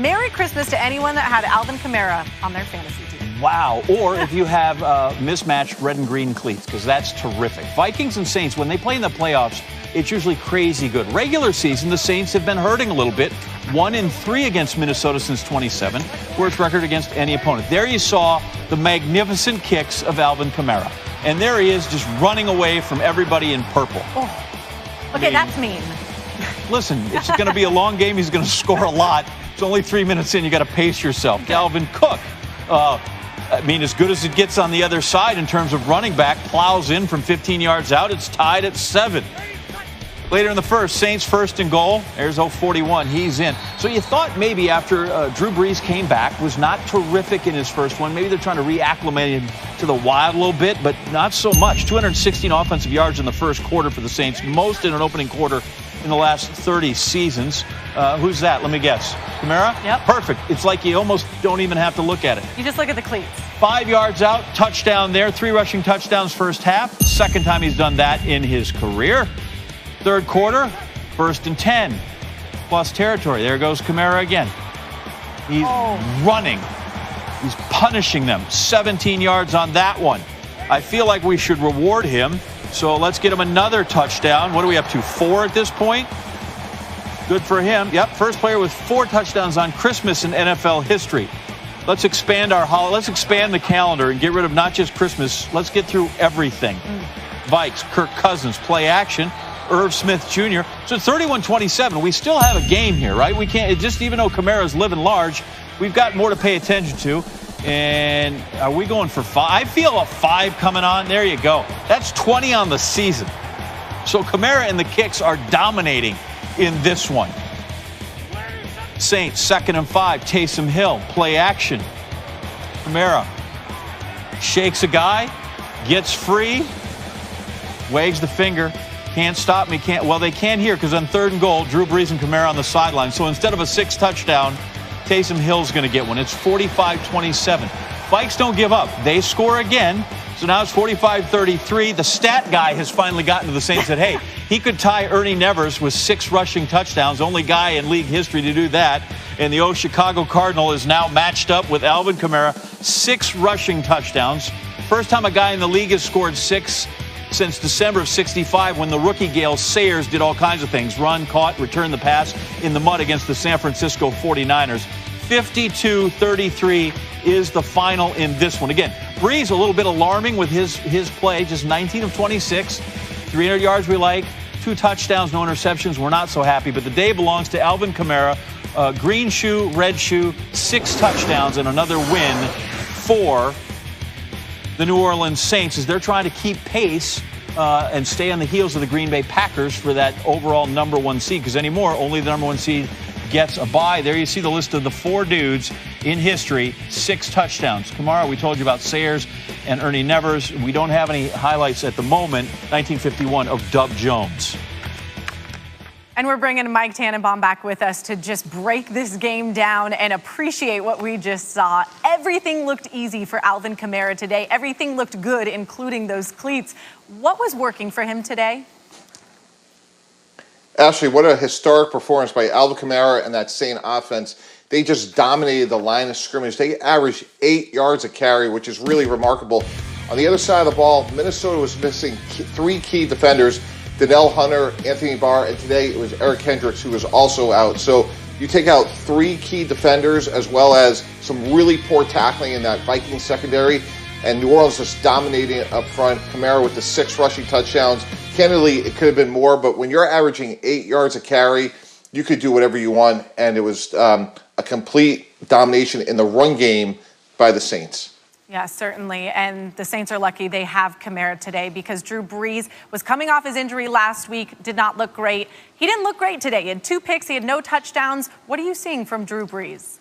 Merry Christmas to anyone that had Alvin Kamara on their fantasy team. Wow. Or if you have mismatched red and green cleats, because that's terrific. Vikings and Saints, when they play in the playoffs, it's usually crazy good. Regular season, the Saints have been hurting a little bit. 1-3 against Minnesota since 27, worst record against any opponent. There you saw the magnificent kicks of Alvin Kamara. And there he is, just running away from everybody in purple. Oh. Okay, that's mean. Listen, it's going to be a long game. He's going to score a lot. It's only 3 minutes in. You got to pace yourself. Okay. Dalvin Cook, as good as it gets on the other side in terms of running back, plows in from 15 yards out. It's tied at 7. Later in the first, Saints first and goal. There's 0-41. He's in. So you thought maybe after Drew Brees came back, was not terrific in his first one. Maybe they're trying to reacclimate him to the wild a little bit, but not so much. 216 offensive yards in the first quarter for the Saints, most in an opening quarter in the last 30 seasons. Who's that? Let me guess. Kamara? Yep. Perfect. It's like you almost don't even have to look at it. You just look at the cleats. 5 yards out, touchdown there. 3 rushing touchdowns first half. Second time he's done that in his career. Third quarter, 1st and 10. Plus territory. There goes Kamara again. He's running. He's punishing them. 17 yards on that one. I feel like we should reward him. So let's get him another touchdown. What are we up to? 4 at this point? Good for him. Yep, first player with 4 touchdowns on Christmas in NFL history. Let's expand let's expand the calendar and get rid of not just Christmas. Let's get through everything. Vikes, Kirk Cousins, play action. Irv Smith Jr. So 31-27. We still have a game here, right? We can't, just even though Kamara's living large, we've got more to pay attention to. And are we going for 5? I feel a 5 coming on. There you go. That's 20 on the season. So Kamara and the kicks are dominating in this one. Saints, 2nd and 5. Taysom Hill, play action. Kamara shakes a guy, gets free, wags the finger. Can't stop me, they can here because on 3rd and goal, Drew Brees and Kamara on the sideline. So instead of a 6 touchdown, Taysom Hill's going to get one. It's 45-27. Vikes don't give up. They score again. So now it's 45-33. The stat guy has finally gotten to the Saints and said, hey, he could tie Ernie Nevers with 6 rushing touchdowns. Only guy in league history to do that. And the Chicago Cardinal is now matched up with Alvin Kamara. 6 rushing touchdowns. First time a guy in the league has scored 6 since December of 65 when the rookie Gale Sayers did all kinds of things. Run, caught, return the pass in the mud against the San Francisco 49ers. 52-33 is the final in this one. Again, Brees a little bit alarming with his play. Just 19 of 26. 300 yards we like. 2 touchdowns, no interceptions. We're not so happy. But the day belongs to Alvin Kamara. Green shoe, red shoe, 6 touchdowns and another win for the New Orleans Saints as they're trying to keep pace and stay on the heels of the Green Bay Packers for that overall number 1 seed. Because anymore, only the number 1 seed gets a bye. There you see the list of the 4 dudes in history, 6 touchdowns. Kamara, we told you about Sayers and Ernie Nevers. We don't have any highlights at the moment. 1951 of Dub Jones. And we're bringing Mike Tannenbaum back with us to just break this game down and appreciate what we just saw. Everything looked easy for Alvin Kamara today. Everything looked good, including those cleats. What was working for him today? Ashley, what a historic performance by Alvin Kamara and that Saint offense. They just dominated the line of scrimmage. They averaged 8 yards a carry, which is really remarkable. On the other side of the ball, Minnesota was missing 3 key defenders. Donnell Hunter, Anthony Barr, and today it was Eric Hendricks who was also out. So you take out 3 key defenders as well as some really poor tackling in that Vikings secondary, and New Orleans just dominating up front. Kamara with the 6 rushing touchdowns. Candidly, it could have been more, but when you're averaging 8 yards a carry, you could do whatever you want, and it was a complete domination in the run game by the Saints. Yeah, certainly. And the Saints are lucky they have Kamara today because Drew Brees was coming off his injury last week, did not look great. He didn't look great today. He had 2 picks. He had no touchdowns. What are you seeing from Drew Brees?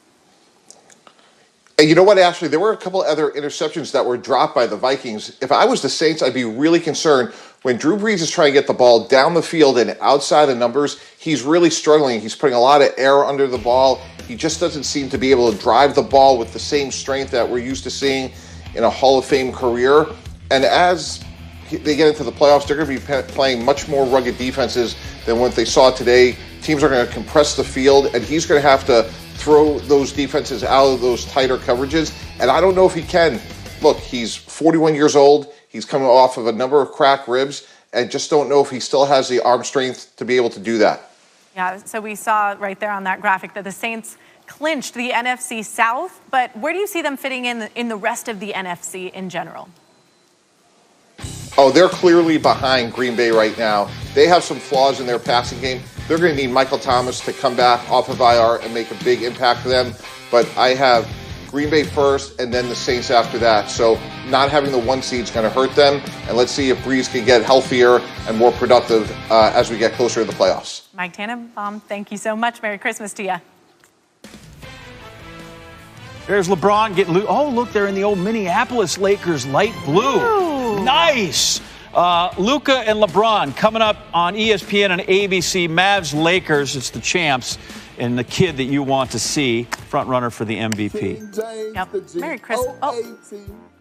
And you know what, Ashley? There were a couple other interceptions that were dropped by the Vikings. If I was the Saints, I'd be really concerned. When Drew Brees is trying to get the ball down the field and outside the numbers, he's really struggling. He's putting a lot of air under the ball. He just doesn't seem to be able to drive the ball with the same strength that we're used to seeing in a Hall of Fame career. And as they get into the playoffs, they're going to be playing much more rugged defenses than what they saw today. Teams are going to compress the field, and he's going to have to throw those defenses out of those tighter coverages, and I don't know if he can. Look, he's 41 years old. He's coming off of a number of cracked ribs, and just don't know if he still has the arm strength to be able to do that. Yeah, so we saw right there on that graphic that the Saints clinched the NFC South, but where do you see them fitting in the rest of the NFC in general? Oh, they're clearly behind Green Bay right now. They have some flaws in their passing game. They're going to need Michael Thomas to come back off of IR and make a big impact for them. But I have Green Bay first and then the Saints after that. So not having the 1 seed is going to hurt them. And let's see if Breeze can get healthier and more productive as we get closer to the playoffs. Mike Tannenbaum, thank you so much. Merry Christmas to you. There's LeBron getting loose. Oh, look, they're in the old Minneapolis Lakers light blue. Ooh. Nice. Luka and LeBron coming up on ESPN and ABC. Mavs Lakers. It's the champs and the kid that you want to see, front runner for the MVP. Yep. Merry Christmas. Oh,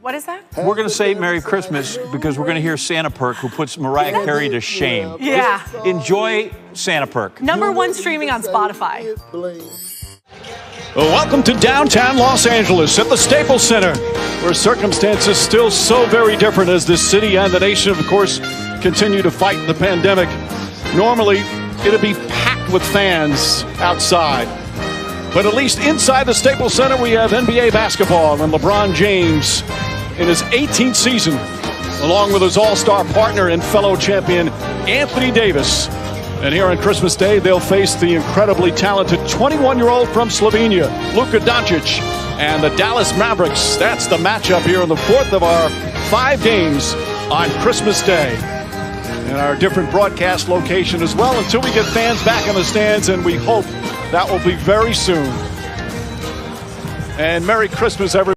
what is that? We're going to say Merry Christmas because we're going to hear Santa Perk, who puts Mariah Carey to shame. Yeah. Enjoy Santa Perk. #1 streaming on Spotify. Welcome to downtown Los Angeles at the Staples Center, where circumstances still so very different as this city and the nation, of course, continue to fight the pandemic. Normally, it'd be packed with fans outside. But at least inside the Staples Center, we have NBA basketball and LeBron James in his 18th season, along with his all-star partner and fellow champion, Anthony Davis. And here on Christmas Day, they'll face the incredibly talented 21-year-old from Slovenia, Luka Doncic, and the Dallas Mavericks. That's the matchup here in the 4th of our 5 games on Christmas Day. And our different broadcast location as well until we get fans back in the stands, and we hope that will be very soon. And Merry Christmas, everyone.